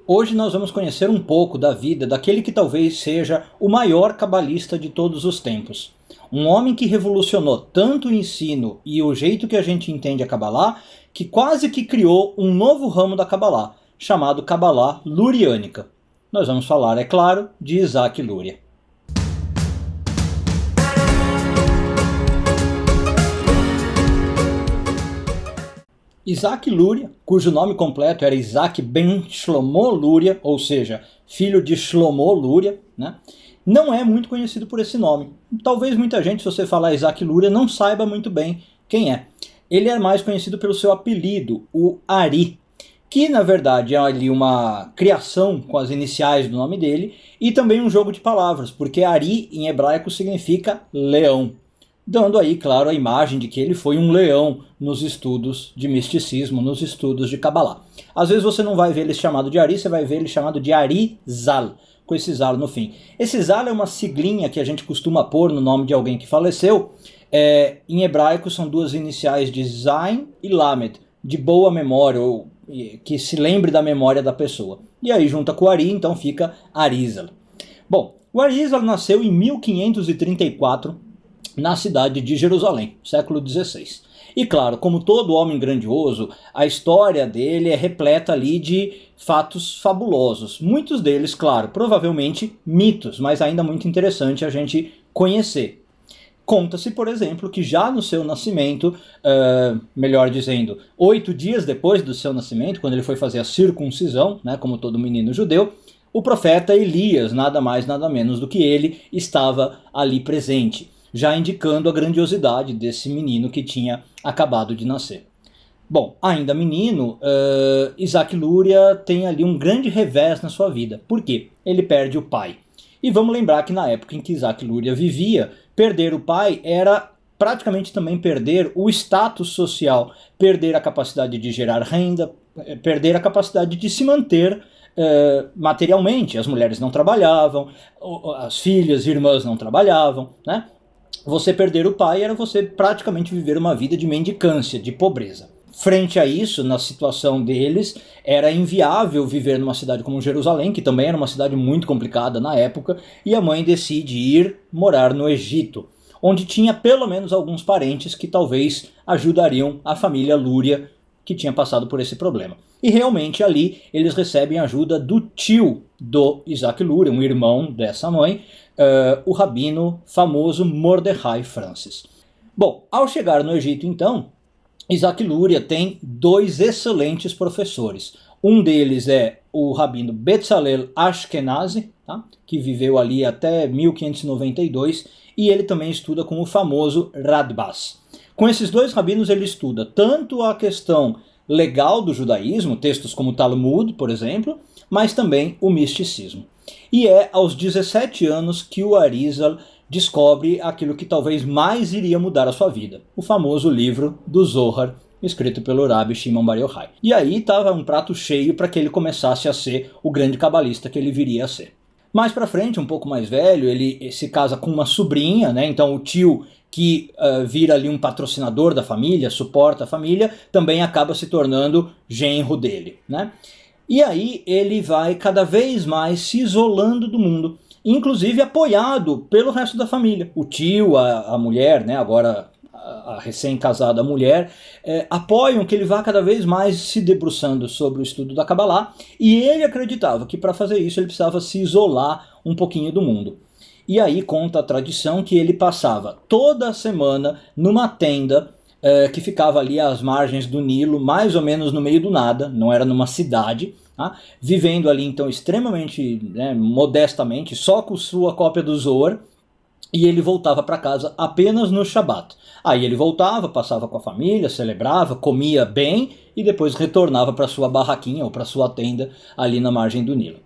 Hoje nós vamos conhecer um pouco da vida daquele que talvez seja o maior cabalista de todos os tempos. Um homem que revolucionou tanto o ensino e o jeito que a gente entende a Cabalá, que quase que criou um novo ramo da Cabalá, chamado Cabalá Luriânica. Nós vamos falar, é claro, de Isaac Luria. Isaac Luria, cujo nome completo era Isaac ben Shlomo Luria, ou seja, filho de Shlomo Luria, né? Não é muito conhecido por esse nome. Talvez muita gente, se você falar Isaac Luria, não saiba muito bem quem é. Ele é mais conhecido pelo seu apelido, o Ari, que na verdade é ali uma criação com as iniciais do nome dele, e também um jogo de palavras, porque Ari em hebraico significa leão, dando aí, claro, a imagem de que ele foi um leão nos estudos de misticismo, nos estudos de Cabalá. Às vezes você não vai ver ele chamado de Ari, você vai ver ele chamado de Arizal, com esse Zal no fim. Esse Zal é uma siglinha que a gente costuma pôr no nome de alguém que faleceu. Em hebraico são duas iniciais de Zain e Lamed, de boa memória, ou que se lembre da memória da pessoa. E aí junta com o Ari, então fica Arizal. Bom, o Arizal nasceu em 1534, na cidade de Jerusalém, século XVI. E claro, como todo homem grandioso, a história dele é repleta ali de fatos fabulosos. Muitos deles, claro, provavelmente mitos, mas ainda muito interessante a gente conhecer. Conta-se, por exemplo, que já no seu nascimento, melhor dizendo, 8 dias depois do seu nascimento, quando ele foi fazer a circuncisão, né, como todo menino judeu, o profeta Elias, nada mais nada menos do que ele, estava ali presente, já indicando a grandiosidade desse menino que tinha acabado de nascer. Bom, ainda menino, Isaac Luria tem ali um grande revés na sua vida. Por quê? Ele perde o pai. E vamos lembrar que na época em que Isaac Luria vivia, perder o pai era praticamente também perder o status social, perder a capacidade de gerar renda, perder a capacidade de se manter materialmente. As mulheres não trabalhavam, as filhas e irmãs não trabalhavam, né? Você perder o pai era você praticamente viver uma vida de mendicância, de pobreza. Frente a isso, na situação deles, era inviável viver numa cidade como Jerusalém, que também era uma cidade muito complicada na época, e a mãe decide ir morar no Egito, onde tinha pelo menos alguns parentes que talvez ajudariam a família Luria, que tinha passado por esse problema. E realmente ali eles recebem ajuda do tio do Isaac Luria, um irmão dessa mãe, o rabino famoso Mordecai Francis. Bom, ao chegar no Egito então, Isaac Luria tem 2 excelentes professores. Um deles é o rabino Bezalel Ashkenazi, tá? Que viveu ali até 1592, e ele também estuda com o famoso Radbaz. Com esses 2 rabinos ele estuda tanto a questão legal do judaísmo, textos como o Talmud, por exemplo, mas também o misticismo. E é aos 17 anos que o Arizal descobre aquilo que talvez mais iria mudar a sua vida, o famoso livro do Zohar, escrito pelo Rabbi Shimon Bar Yochai. E aí estava um prato cheio para que ele começasse a ser o grande cabalista que ele viria a ser. Mais para frente, um pouco mais velho, ele se casa com uma sobrinha, né? Então o tio que vira ali um patrocinador da família, suporta a família, também acaba se tornando genro dele, né? E aí ele vai cada vez mais se isolando do mundo, inclusive apoiado pelo resto da família. O tio, a mulher, né, agora a recém-casada mulher, apoiam que ele vá cada vez mais se debruçando sobre o estudo da Cabalá, e ele acreditava que para fazer isso ele precisava se isolar um pouquinho do mundo. E aí conta a tradição que ele passava toda semana numa tenda que ficava ali às margens do Nilo, mais ou menos no meio do nada, não era numa cidade, tá? Vivendo ali então extremamente, né, modestamente, só com sua cópia do Zohar, e ele voltava para casa apenas no Shabat. Aí ele voltava, passava com a família, celebrava, comia bem e depois retornava para sua barraquinha ou para sua tenda ali na margem do Nilo.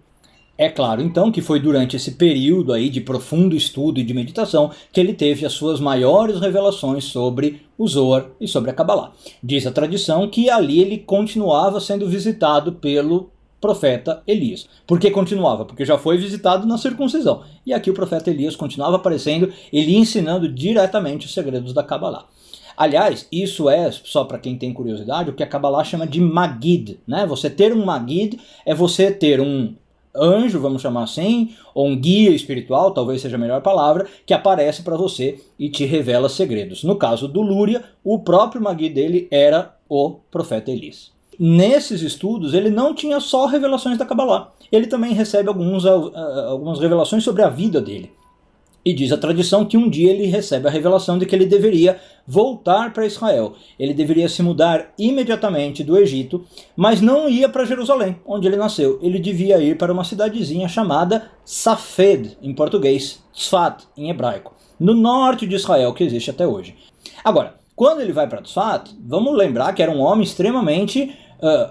É claro, então, que foi durante esse período aí de profundo estudo e de meditação que ele teve as suas maiores revelações sobre o Zohar e sobre a Cabalá. Diz a tradição que ali ele continuava sendo visitado pelo profeta Elias. Por que continuava? Porque já foi visitado na circuncisão. E aqui o profeta Elias continuava aparecendo, ele ensinando diretamente os segredos da Cabalá. Aliás, isso é, só para quem tem curiosidade, o que a Kabbalah chama de Magid, né? Você ter um Magid é você ter um anjo, vamos chamar assim, ou um guia espiritual, talvez seja a melhor palavra, que aparece para você e te revela segredos. No caso do Lúria, o próprio Magid dele era o profeta Elias. Nesses estudos, ele não tinha só revelações da Kabbalah, ele também recebe algumas revelações sobre a vida dele. E diz a tradição que um dia ele recebe a revelação de que ele deveria voltar para Israel. Ele deveria se mudar imediatamente do Egito, mas não ia para Jerusalém, onde ele nasceu. Ele devia ir para uma cidadezinha chamada Safed, em português, Tzfat, em hebraico, no norte de Israel, que existe até hoje. Agora, quando ele vai para Tzfat, vamos lembrar que era um homem extremamente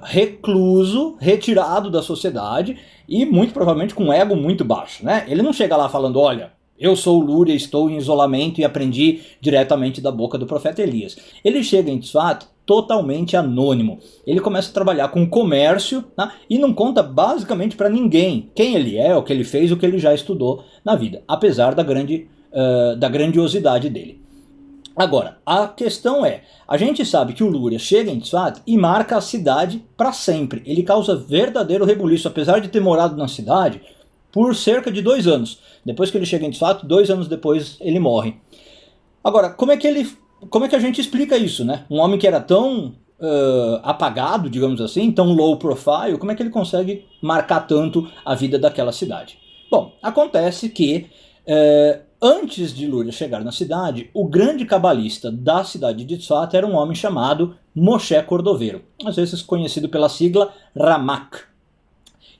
recluso, retirado da sociedade e muito provavelmente com um ego muito baixo, né? Ele não chega lá falando, olha, eu sou o Lúria, estou em isolamento e aprendi diretamente da boca do profeta Elias. Ele chega em Tzfat totalmente anônimo. Ele começa a trabalhar com comércio, né, e não conta basicamente para ninguém quem ele é, o que ele fez, o que ele já estudou na vida, apesar da grandiosidade dele. Agora, a questão é, a gente sabe que o Lúria chega em Tzfat e marca a cidade para sempre. Ele causa verdadeiro rebuliço, apesar de ter morado na cidade por cerca de 2 anos. Depois que ele chega em Tzfat, 2 anos depois ele morre. Agora, como é que a gente explica isso, né? Um homem que era tão apagado, digamos assim, tão low profile, como é que ele consegue marcar tanto a vida daquela cidade? Bom, acontece que antes de Lúria chegar na cidade, o grande cabalista da cidade de Tzfat era um homem chamado Moshe Cordoveiro, às vezes conhecido pela sigla Ramak.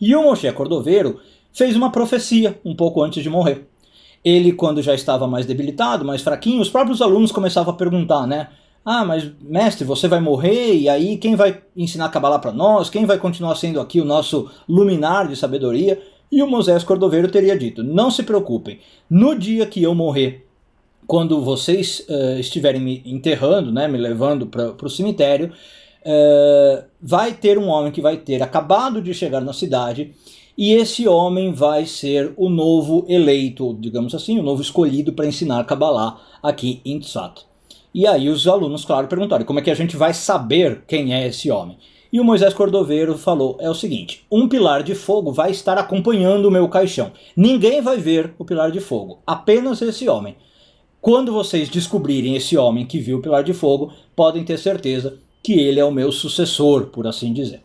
E o Moshe Cordoveiro fez uma profecia um pouco antes de morrer. Ele, quando já estava mais debilitado, mais fraquinho, os próprios alunos começavam a perguntar, né? Ah, mas mestre, você vai morrer, e aí quem vai ensinar Kabbalah para nós? Quem vai continuar sendo aqui o nosso luminar de sabedoria? E o Moisés Cordoveiro teria dito, não se preocupem, no dia que eu morrer, quando vocês estiverem me enterrando, né, me levando para o cemitério, vai ter um homem que vai ter acabado de chegar na cidade, e esse homem vai ser o novo eleito, digamos assim, o novo escolhido para ensinar Kabbalah aqui em Tzfat. E aí os alunos, claro, perguntaram, como é que a gente vai saber quem é esse homem? E o Moisés Cordoveiro falou, é o seguinte, um pilar de fogo vai estar acompanhando o meu caixão. Ninguém vai ver o pilar de fogo, apenas esse homem. Quando vocês descobrirem esse homem que viu o pilar de fogo, podem ter certeza que ele é o meu sucessor, por assim dizer.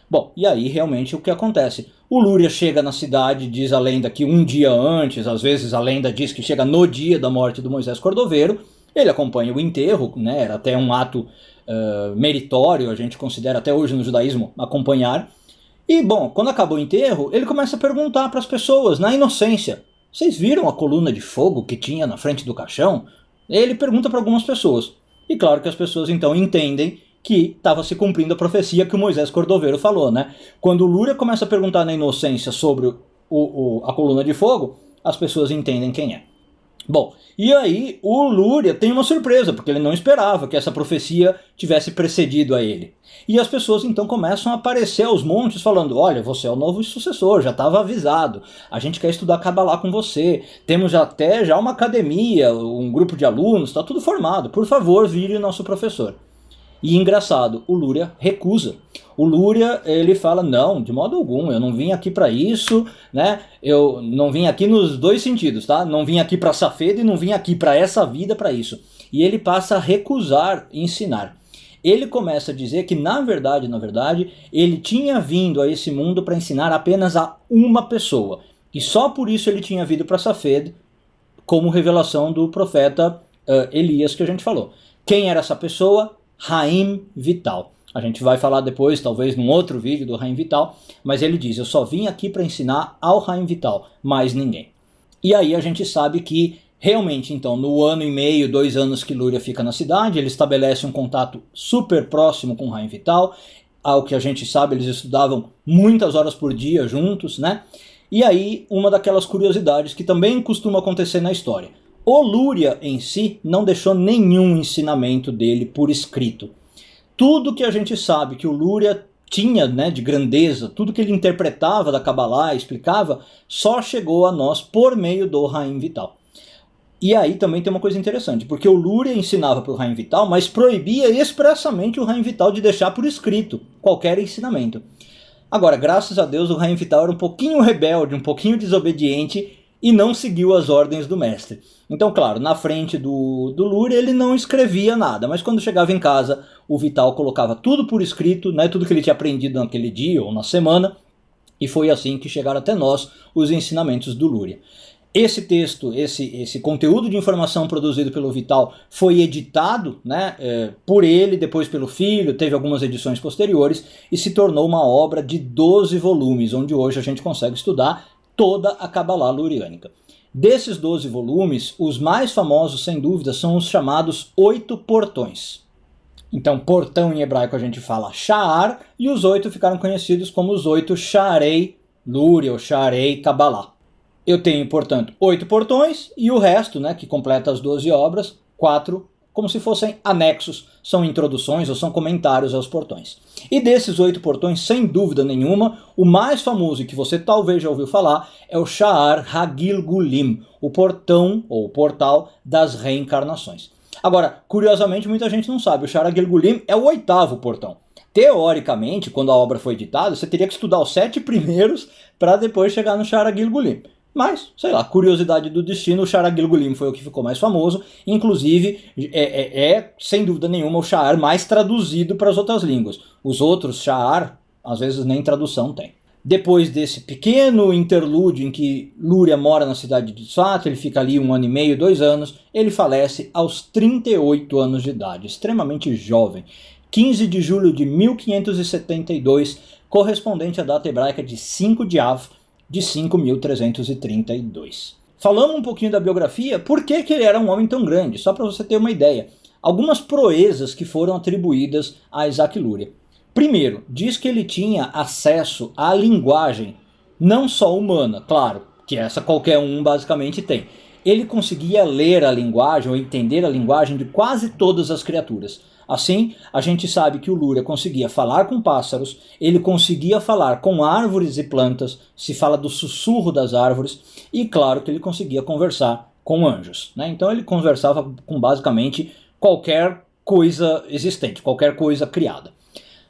Bom, e aí realmente o que acontece? O Lúria chega na cidade, diz a lenda que um dia antes, às vezes a lenda diz que chega no dia da morte do Moisés Cordoveiro, ele acompanha o enterro, né, era até um ato meritório, a gente considera até hoje no judaísmo acompanhar. E bom, quando acabou o enterro, ele começa a perguntar para as pessoas, na inocência, vocês viram a coluna de fogo que tinha na frente do caixão? Ele pergunta para algumas pessoas. E claro que as pessoas então entendem que estava se cumprindo a profecia que o Moisés Cordoveiro falou, né? Quando o Lúria começa a perguntar na inocência sobre a coluna de fogo, as pessoas entendem quem é. Bom, e aí o Lúria tem uma surpresa, porque ele não esperava que essa profecia tivesse precedido a ele. E as pessoas então começam a aparecer aos montes falando, olha, você é o novo sucessor, já estava avisado, a gente quer estudar Kabbalah com você, temos até já uma academia, um grupo de alunos, está tudo formado, por favor, vire nosso professor. E engraçado, o Lúria recusa. O Lúria, ele fala, não, de modo algum, eu não vim aqui para isso, né? Eu não vim aqui nos dois sentidos, tá? Não vim aqui para Safed e não vim aqui para essa vida para isso. E ele passa a recusar ensinar. Ele começa a dizer que, na verdade, ele tinha vindo a esse mundo para ensinar apenas a uma pessoa. E só por isso ele tinha vindo para Safed, como revelação do profeta Elias que a gente falou. Quem era essa pessoa? Haim Vital. A gente vai falar depois, talvez num outro vídeo do Haim Vital, mas ele diz, eu só vim aqui para ensinar ao Haim Vital, mais ninguém. E aí a gente sabe que realmente, então, no ano e meio, 2 anos que Lúria fica na cidade, ele estabelece um contato super próximo com o Haim Vital. Ao que a gente sabe, eles estudavam muitas horas por dia juntos, né? E aí, uma daquelas curiosidades que também costuma acontecer na história. O Lúria em si não deixou nenhum ensinamento dele por escrito. Tudo que a gente sabe que o Lúria tinha, né, de grandeza, tudo que ele interpretava da Kabbalah, explicava, só chegou a nós por meio do Haim Vital. E aí também tem uma coisa interessante, porque o Lúria ensinava para o Rain Vital, mas proibia expressamente o Rain Vital de deixar por escrito qualquer ensinamento. Agora, graças a Deus, o Rain Vital era um pouquinho rebelde, um pouquinho desobediente e não seguiu as ordens do mestre. Então, claro, na frente do Lúria ele não escrevia nada, mas quando chegava em casa, o Vital colocava tudo por escrito, né, tudo que ele tinha aprendido naquele dia ou na semana, e foi assim que chegaram até nós os ensinamentos do Lúria. Esse texto, esse conteúdo de informação produzido pelo Vital foi editado, né, por ele, depois pelo filho, teve algumas edições posteriores e se tornou uma obra de 12 volumes, onde hoje a gente consegue estudar toda a Cabalá luriânica. Desses 12 volumes, os mais famosos, sem dúvida, são os chamados 8 portões. Então, portão em hebraico a gente fala Sha'ar, e os 8 ficaram conhecidos como os 8 Sha'arei Lúria, ou Sha'arei Cabalá. Eu tenho, portanto, 8 portões, e o resto, né, que completa as 12 obras, 4 como se fossem anexos, são introduções ou são comentários aos portões. E desses 8 portões, sem dúvida nenhuma, o mais famoso e que você talvez já ouviu falar é o Sha'ar HaGilgulim, o portão ou portal das reencarnações. Agora, curiosamente, muita gente não sabe, o Sha'ar HaGilgulim é o 8º portão. Teoricamente, quando a obra foi editada, você teria que estudar os 7 primeiros para depois chegar no Sha'ar HaGilgulim. Mas, sei lá, curiosidade do destino, o Sha'ar HaGilgulim foi o que ficou mais famoso, inclusive sem dúvida nenhuma, o Sha'ar mais traduzido para as outras línguas. Os outros Sha'ar, às vezes nem tradução tem. Depois desse pequeno interlúdio em que Lúria mora na cidade de Tzfat, ele fica ali 1 ano e meio, 2 anos, ele falece aos 38 anos de idade, extremamente jovem. 15 de julho de 1572, correspondente à data hebraica de 5 de Av, de 5.332. Falando um pouquinho da biografia, por que ele era um homem tão grande? Só para você ter uma ideia. Algumas proezas que foram atribuídas a Isaac Lúria. Primeiro, diz que ele tinha acesso à linguagem, não só humana, claro, que essa qualquer um basicamente tem. Ele conseguia ler a linguagem ou entender a linguagem de quase todas as criaturas. Assim, a gente sabe que o Lúria conseguia falar com pássaros, ele conseguia falar com árvores e plantas, se fala do sussurro das árvores, e claro que ele conseguia conversar com anjos, né? Então ele conversava com basicamente qualquer coisa existente, qualquer coisa criada.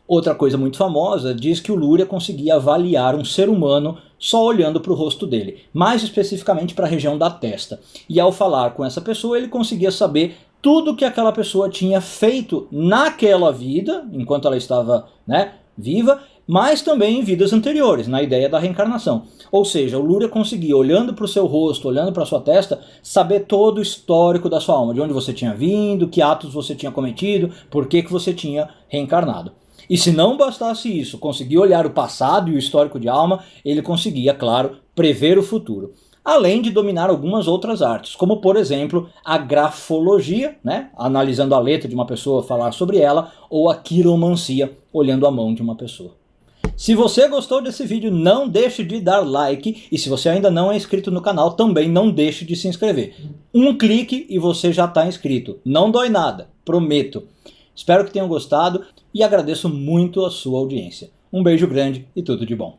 Outra coisa muito famosa diz que o Lúria conseguia avaliar um ser humano só olhando para o rosto dele, mais especificamente para a região da testa. E ao falar com essa pessoa ele conseguia saber tudo que aquela pessoa tinha feito naquela vida, enquanto ela estava, né, viva, mas também em vidas anteriores, na ideia da reencarnação. Ou seja, o Lúria conseguia, olhando para o seu rosto, olhando para a sua testa, saber todo o histórico da sua alma, de onde você tinha vindo, que atos você tinha cometido, por que você tinha reencarnado. E se não bastasse isso, conseguir olhar o passado e o histórico de alma, ele conseguia, claro, prever o futuro. Além de dominar algumas outras artes, como por exemplo a grafologia, né, analisando a letra de uma pessoa, falar sobre ela, ou a quiromancia, olhando a mão de uma pessoa. Se você gostou desse vídeo, não deixe de dar like, e se você ainda não é inscrito no canal, também não deixe de se inscrever. Um clique e você já está inscrito, não dói nada, prometo. Espero que tenham gostado e agradeço muito a sua audiência. Um beijo grande e tudo de bom.